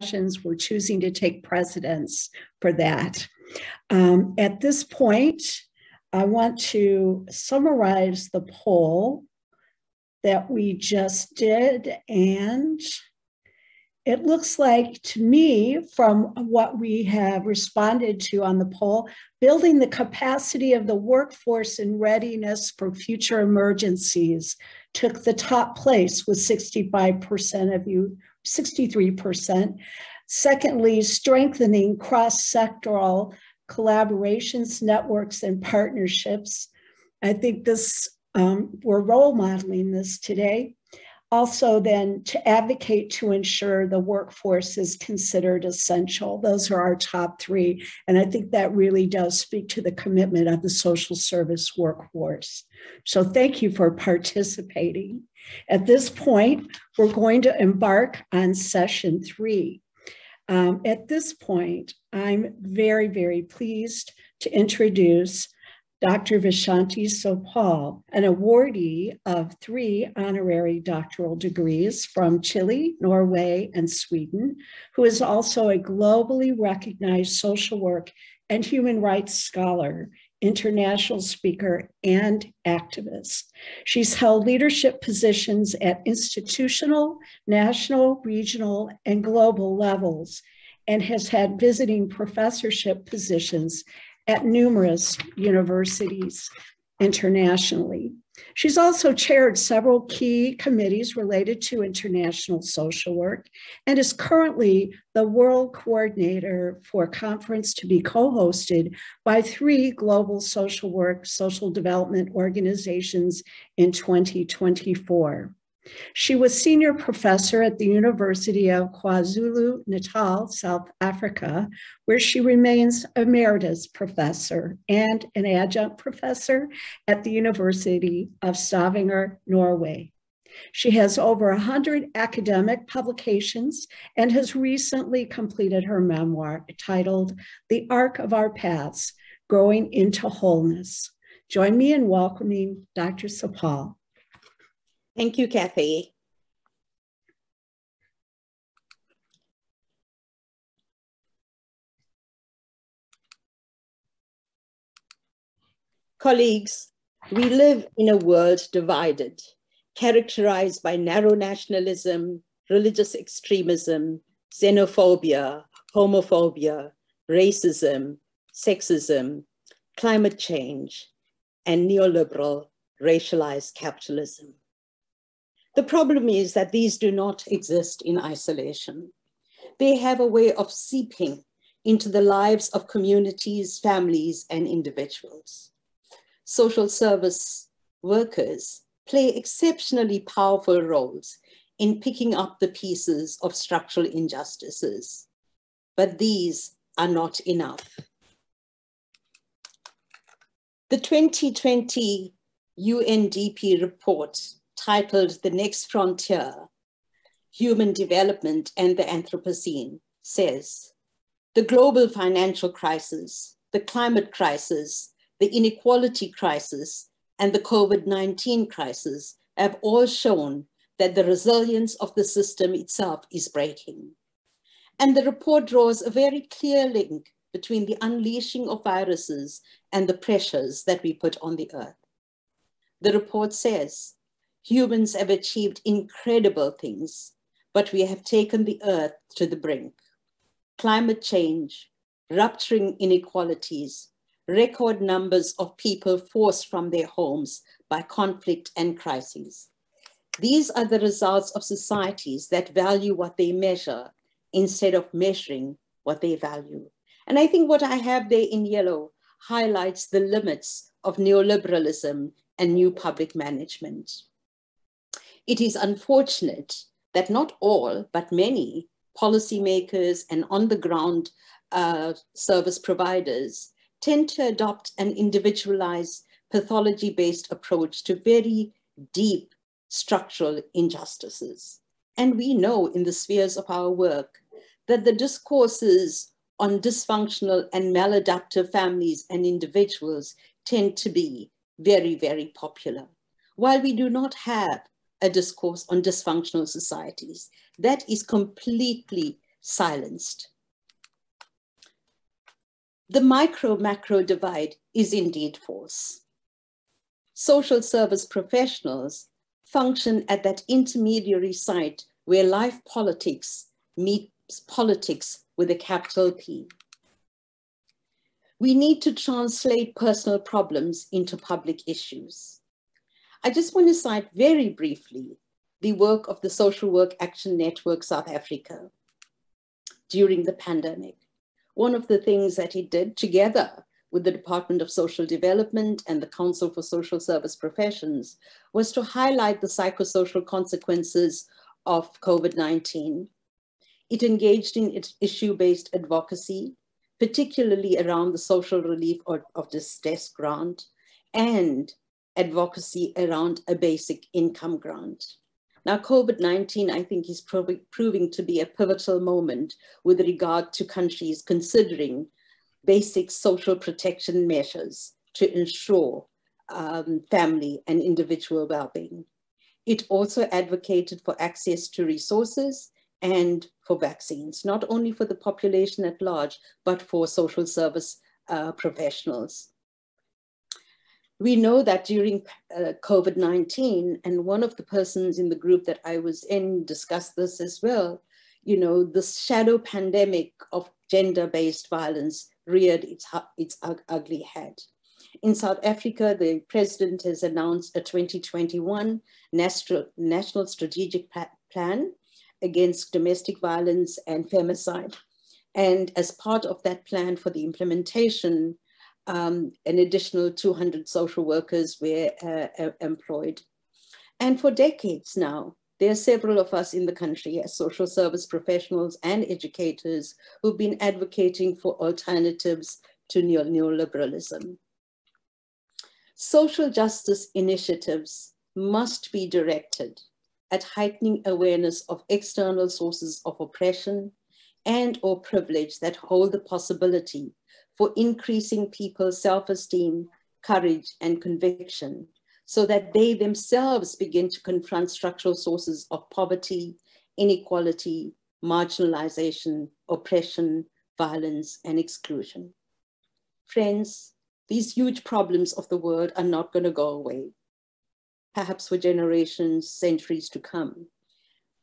sessions, we're choosing to take precedence for that. At this point, I want to summarize the poll that we just did, and it looks like to me, from what we have responded to on the poll, building the capacity of the workforce and readiness for future emergencies took the top place with 65% of you, 63%. Secondly, strengthening cross-sectoral collaborations, networks, and partnerships. I think this, we're role modeling this today. Also then to advocate to ensure the workforce is considered essential. Those are our top three. And I think that really does speak to the commitment of the social service workforce. So thank you for participating. At this point, we're going to embark on session 3. At this point, I'm very, very pleased to introduce Dr. Vishanthie Sewpaul, an awardee of 3 honorary doctoral degrees from Chile, Norway, and Sweden, who is also a globally recognized social work and human rights scholar, international speaker, and activist. She's held leadership positions at institutional, national, regional, and global levels, and has had visiting professorship positions at numerous universities internationally. She's also chaired several key committees related to international social work and is currently the world coordinator for a conference to be co-hosted by 3 global social work, social development organizations in 2024. She was senior professor at the University of KwaZulu Natal, South Africa, where she remains Emeritus Professor and an adjunct professor at the University of Stavanger, Norway. She has over 100 academic publications and has recently completed her memoir titled The Arc of Our Paths, Growing into Wholeness. Join me in welcoming Dr. Sewpaul. Thank you, Kathy. Colleagues, we live in a world divided, characterized by narrow nationalism, religious extremism, xenophobia, homophobia, racism, sexism, climate change, and neoliberal racialized capitalism. The problem is that these do not exist in isolation. They have a way of seeping into the lives of communities, families, and individuals. Social service workers play exceptionally powerful roles in picking up the pieces of structural injustices, but these are not enough. The 2020 UNDP report titled The Next Frontier, Human Development and the Anthropocene, says, the global financial crisis, the climate crisis, the inequality crisis, and the COVID-19 crisis have all shown that the resilience of the system itself is breaking. And the report draws a very clear link between the unleashing of viruses and the pressures that we put on the earth. The report says, humans have achieved incredible things, but we have taken the earth to the brink. Climate change, rupturing inequalities, record numbers of people forced from their homes by conflict and crises. These are the results of societies that value what they measure instead of measuring what they value. And I think what I have there in yellow highlights the limits of neoliberalism and new public management. It is unfortunate that not all, but many policymakers and on-the-ground service providers tend to adopt an individualized, pathology-based approach to very deep structural injustices. And we know in the spheres of our work that the discourses on dysfunctional and maladaptive families and individuals tend to be very, very popular. While we do not have a discourse on dysfunctional societies, that is completely silenced. The micro-macro divide is indeed false. Social service professionals function at that intermediary site where life politics meets politics with a capital P. We need to translate personal problems into public issues. I just want to cite very briefly the work of the Social Work Action Network South Africa during the pandemic. One of the things that it did together with the Department of Social Development and the Council for Social Service Professions was to highlight the psychosocial consequences of COVID-19. It engaged in issue-based advocacy, particularly around the social relief of distress grant and advocacy around a basic income grant. Now, COVID-19, I think, is proving to be a pivotal moment with regard to countries considering basic social protection measures to ensure family and individual well-being. It also advocated for access to resources and for vaccines, not only for the population at large, but for social service professionals. We know that during COVID-19, and one of the persons in the group that I was in discussed this as well, you know, the shadow pandemic of gender-based violence reared its ugly head. In South Africa, the president has announced a 2021 national strategic plan against domestic violence and femicide. And as part of that plan for the implementation, an additional 200 social workers were employed. And for decades now, there are several of us in the country as social service professionals and educators who've been advocating for alternatives to neoliberalism. Social justice initiatives must be directed at heightening awareness of external sources of oppression and or privilege that hold the possibility for increasing people's self-esteem, courage, and conviction, so that they themselves begin to confront structural sources of poverty, inequality, marginalization, oppression, violence, and exclusion. Friends, these huge problems of the world are not going to go away, perhaps for generations, centuries to come.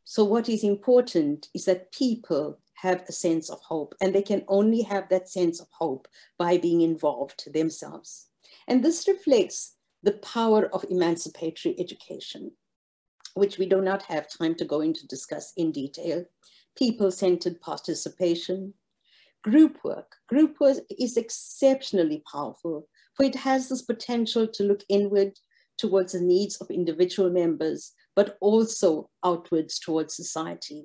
So what is important is that people have a sense of hope, and they can only have that sense of hope by being involved themselves. And this reflects the power of emancipatory education, which we do not have time to go into discuss in detail. People-centered participation, group work. Group work is exceptionally powerful, for it has this potential to look inward towards the needs of individual members, but also outwards towards society.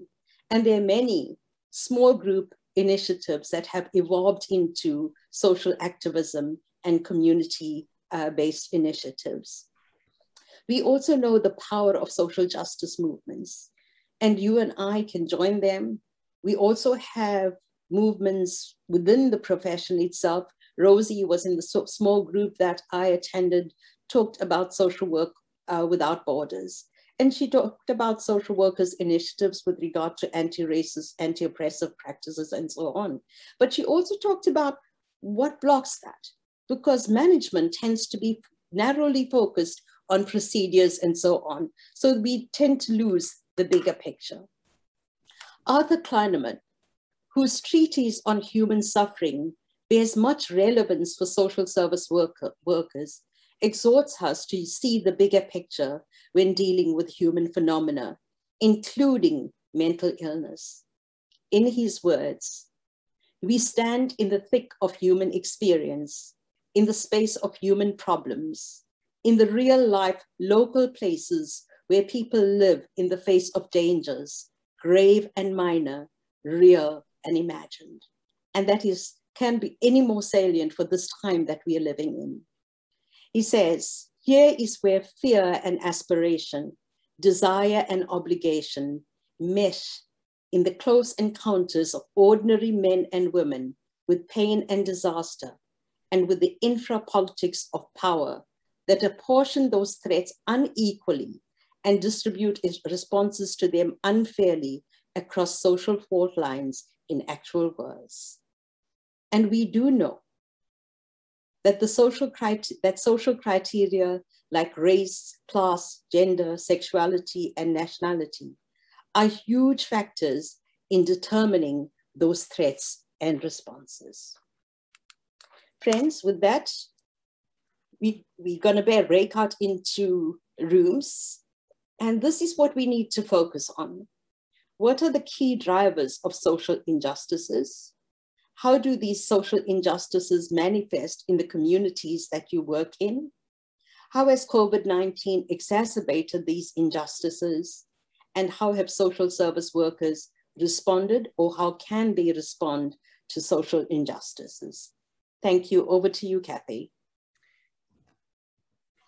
And there are many small group initiatives that have evolved into social activism and community-based initiatives. We also know the power of social justice movements, and you and I can join them. We also have movements within the profession itself. Rosie was in the small group that I attended, talked about social work without borders. And she talked about social workers' initiatives with regard to anti-racist, anti-oppressive practices and so on. But she also talked about what blocks that, because management tends to be narrowly focused on procedures and so on. So we tend to lose the bigger picture. Arthur Kleineman, whose treatise on human suffering bears much relevance for social service workers, exhorts us to see the bigger picture when dealing with human phenomena, including mental illness. In his words, we stand in the thick of human experience, in the space of human problems, in the real life local places where people live in the face of dangers, grave and minor, real and imagined. And that can be any more salient for this time that we are living in. He says, here is where fear and aspiration, desire and obligation mesh in the close encounters of ordinary men and women with pain and disaster, and with the infra-politics of power that apportion those threats unequally and distribute its responses to them unfairly across social fault lines in actual wars. And we do know that social criteria like race, class, gender, sexuality, and nationality are huge factors in determining those threats and responses. Friends, with that, we're going to break out into rooms, and this is what we need to focus on. What are the key drivers of social injustices? How do these social injustices manifest in the communities that you work in? How has COVID-19 exacerbated these injustices? And how have social service workers responded, or how can they respond to social injustices? Thank you. Over to you, Kathy.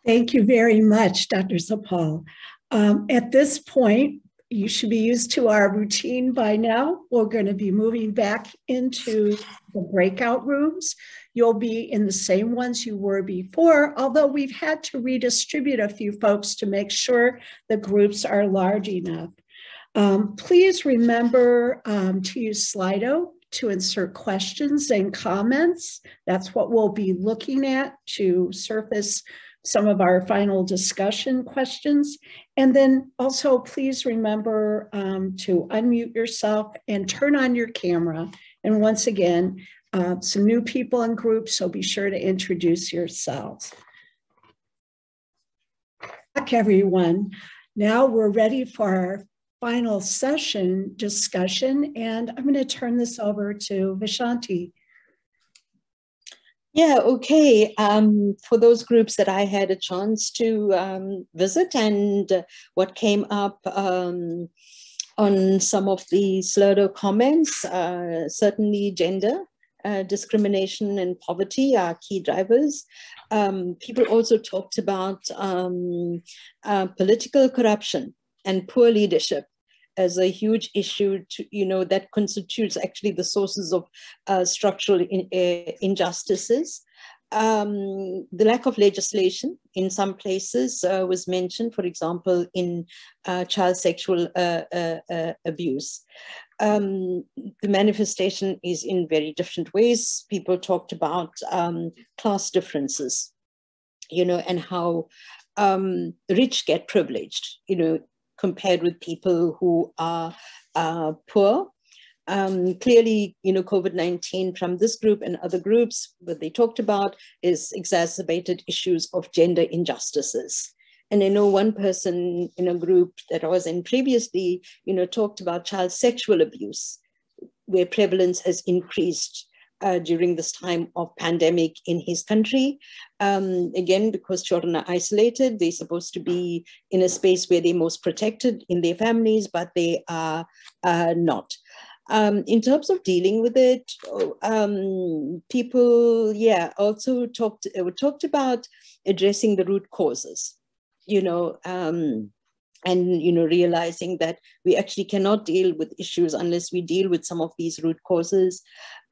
Thank you very much, Dr. Sewpaul. At this point, you should be used to our routine by now. We're going to be moving back into the breakout rooms. You'll be in the same ones you were before, although we've had to redistribute a few folks to make sure the groups are large enough. Please remember to use Slido to insert questions and comments. That's what we'll be looking at to surface some of our final discussion questions. And then also please remember to unmute yourself and turn on your camera. And once again, some new people in groups, so be sure to introduce yourselves. Back, everyone. Now we're ready for our final session discussion, and I'm going to turn this over to Vishanthie. Yeah, okay. For those groups that I had a chance to visit, and what came up on some of the Slido comments, certainly gender discrimination and poverty are key drivers. People also talked about political corruption and poor leadership as a huge issue to, that constitutes actually the sources of structural injustices. The lack of legislation in some places was mentioned, for example, in child sexual abuse. The manifestation is in very different ways. People talked about class differences, and how rich get privileged, compared with people who are poor. Clearly, COVID-19 from this group and other groups, what they talked about is exacerbated issues of gender injustices. And I know one person in a group that I was in previously, talked about child sexual abuse, where prevalence has increased during this time of pandemic in his country. Again, because children are isolated, they're supposed to be in a space where they're most protected in their families, but they are not. In terms of dealing with it, people, also talked about addressing the root causes, and realizing that we actually cannot deal with issues unless we deal with some of these root causes.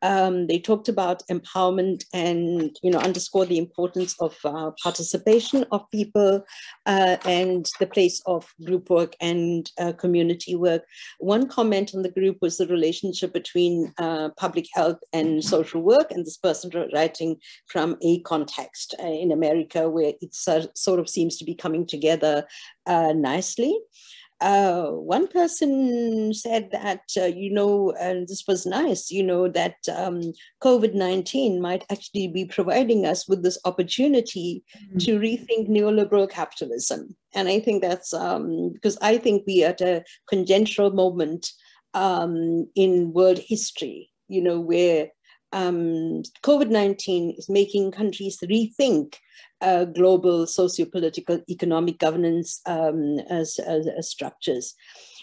They talked about empowerment and underscore the importance of participation of people and the place of group work and community work. One comment on the group was the relationship between public health and social work, and this person writing from a context in America where it sort of seems to be coming together nicely. One person said that, and this was nice, that COVID-19 might actually be providing us with this opportunity to rethink neoliberal capitalism. And I think that's because I think we are at a conjunctural moment in world history, where COVID-19 is making countries rethink global socio-political economic governance as structures.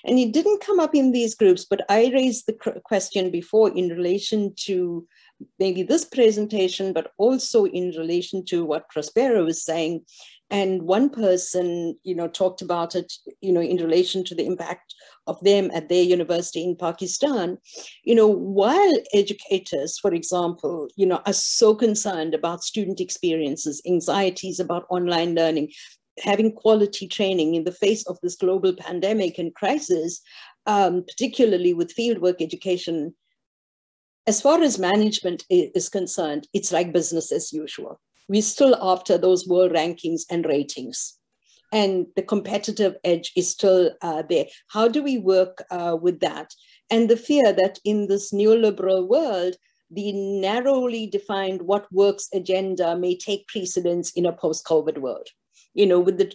And it didn't come up in these groups, but I raised the question before in relation to maybe this presentation, but also in relation to what Prospero was saying. And one person, talked about it, in relation to the impact of them at their university in Pakistan. While educators, for example, are so concerned about student experiences, anxieties about online learning, having quality training in the face of this global pandemic and crisis, particularly with fieldwork education, as far as management is concerned, it's like business as usual. We're still after those world rankings and ratings. And the competitive edge is still there. How do we work with that? And the fear that in this neoliberal world, the narrowly defined what works agenda may take precedence in a post-COVID world. You know, with the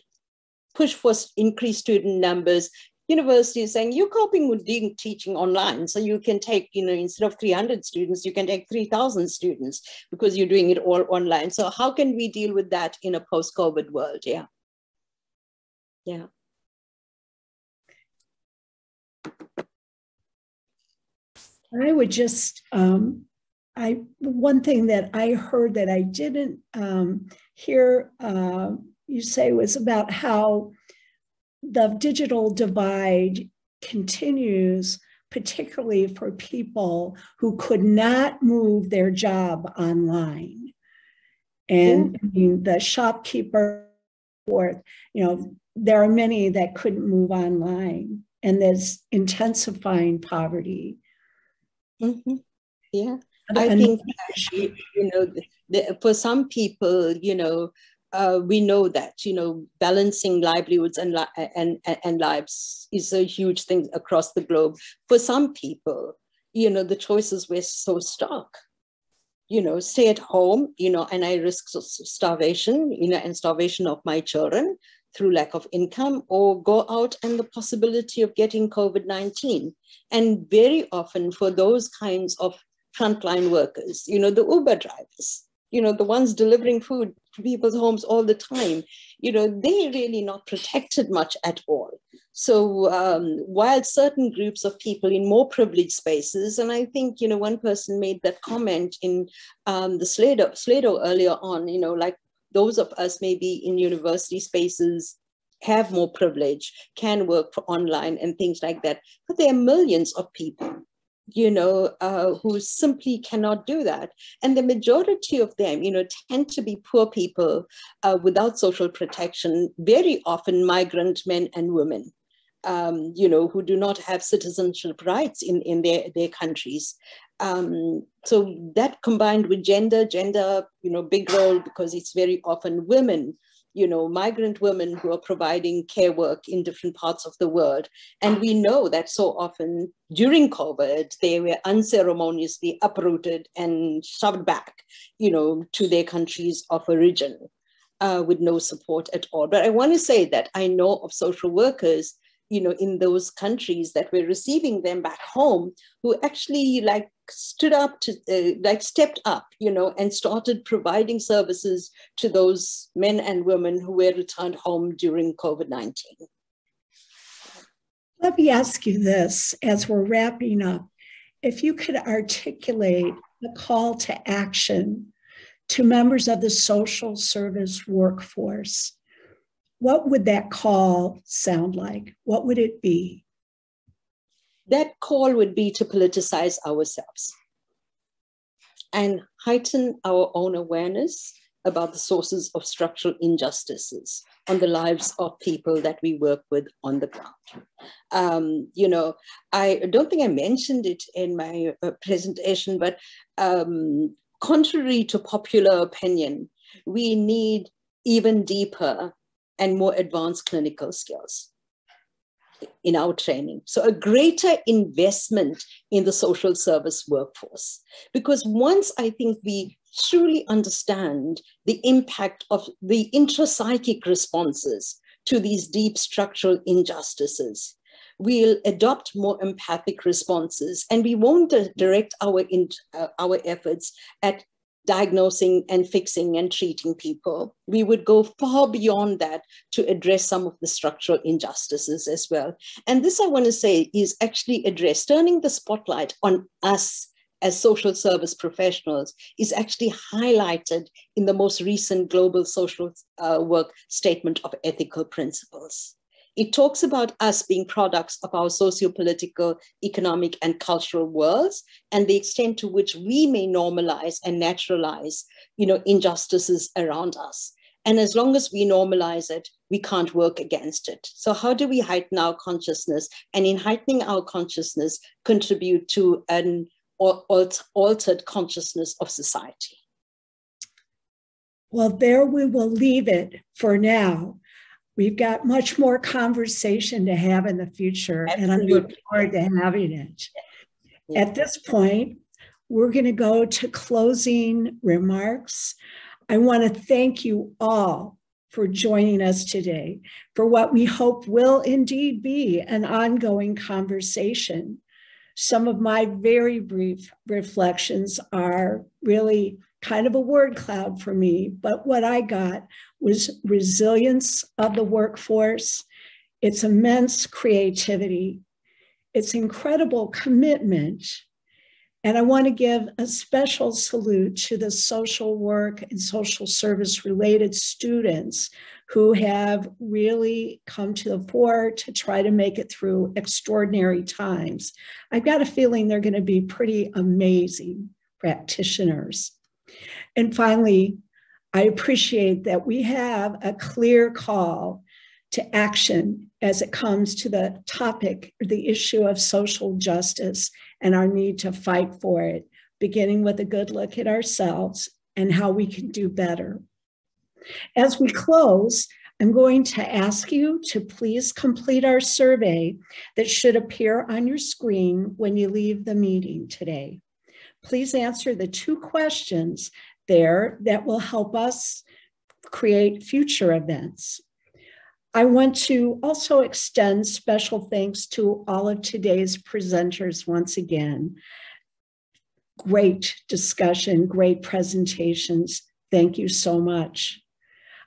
push for increased student numbers, universities saying you're coping with teaching online. So you can take, you know, instead of 300 students, you can take 3,000 students because you're doing it all online. So how can we deal with that in a post-COVID world? Yeah. Yeah. I would just, one thing that I heard that I didn't hear you say was about how the digital divide continues, particularly for people who could not move their job online. And I mean, the shopkeeper, you know, there are many that couldn't move online, and there's intensifying poverty. Mm-hmm. Yeah, I think, you know, for some people, you know, we know that, you know, balancing livelihoods and lives is a huge thing across the globe. For some people, you know, the choices were so stark. You know, stay at home, you know, and I risk starvation, you know, and starvation of my children through lack of income, or go out and the possibility of getting COVID-19. And very often for those kinds of frontline workers, you know, the Uber drivers, you know, the ones delivering food to people's homes all the time, you know, they're really not protected much at all. So while certain groups of people in more privileged spaces, and I think, you know, one person made that comment in the Slido earlier on, you know, like those of us maybe in university spaces have more privilege, can work for online and things like that. But there are millions of people, you know, who simply cannot do that. And the majority of them, you know, tend to be poor people without social protection, very often migrant men and women, you know, who do not have citizenship rights in their countries. So that combined with gender, you know, big role, because it's very often women, you know, migrant women who are providing care work in different parts of the world. And we know that so often during COVID, they were unceremoniously uprooted and shoved back, you know, to their countries of origin with no support at all. But I want to say that I know of social workers, you know, in those countries that were receiving them back home, who actually like stood up to, stepped up, you know, and started providing services to those men and women who were returned home during COVID-19. Let me ask you this as we're wrapping up. If you could articulate a call to action to members of the social service workforce, what would that call sound like? What would it be? That call would be to politicize ourselves and heighten our own awareness about the sources of structural injustices on the lives of people that we work with on the ground. You know, I don't think I mentioned it in my presentation, but contrary to popular opinion, we need even deeper and more advanced clinical skills in our training. So a greater investment in the social service workforce. Because once I think we truly understand the impact of the intrapsychic responses to these deep structural injustices, we'll adopt more empathic responses, and we won't direct our efforts at diagnosing and fixing and treating people. We would go far beyond that to address some of the structural injustices as well. And this, I want to say, is actually addressed. Turning the spotlight on us as social service professionals is actually highlighted in the most recent Global Social Work Statement of Ethical Principles. It talks about us being products of our socio-political, economic, and cultural worlds, and the extent to which we may normalize and naturalize, you know, injustices around us. And as long as we normalize it, we can't work against it. So how do we heighten our consciousness? And in heightening our consciousness, contribute to an altered consciousness of society? Well, there we will leave it for now. We've got much more conversation to have in the future, and I look forward to having it. Yeah. At this point, we're going to go to closing remarks. I want to thank you all for joining us today for what we hope will indeed be an ongoing conversation. Some of my very brief reflections are really kind of a word cloud for me, but what I got was resilience of the workforce, its immense creativity, its incredible commitment. And I want to give a special salute to the social work and social service related students who have really come to the fore to try to make it through extraordinary times. I've got a feeling they're going to be pretty amazing practitioners. And finally, I appreciate that we have a clear call to action as it comes to the topic, the issue of social justice and our need to fight for it, beginning with a good look at ourselves and how we can do better. As we close, I'm going to ask you to please complete our survey that should appear on your screen when you leave the meeting today. Please answer the 2 questions there that will help us create future events. I want to also extend special thanks to all of today's presenters once again. Great discussion, great presentations. Thank you so much.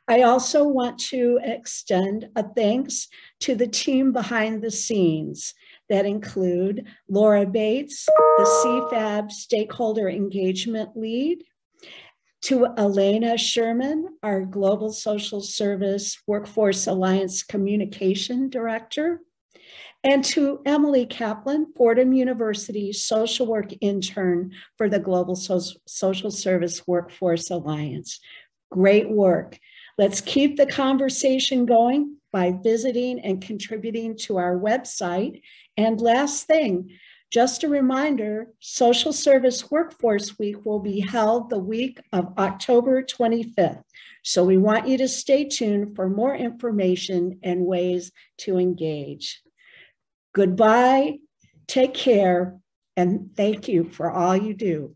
I also want to extend a thanks to the team behind the scenes that include Laura Bates, the CFAB Stakeholder Engagement Lead, to Elena Sherman, our Global Social Service Workforce Alliance Communication Director, and to Emily Kaplan, Fordham University Social Work Intern for the Global Social Service Workforce Alliance. Great work. Let's keep the conversation going by visiting and contributing to our website. And last thing, just a reminder, Social Service Workforce Week will be held the week of October 25th. So we want you to stay tuned for more information and ways to engage. Goodbye, take care, and thank you for all you do.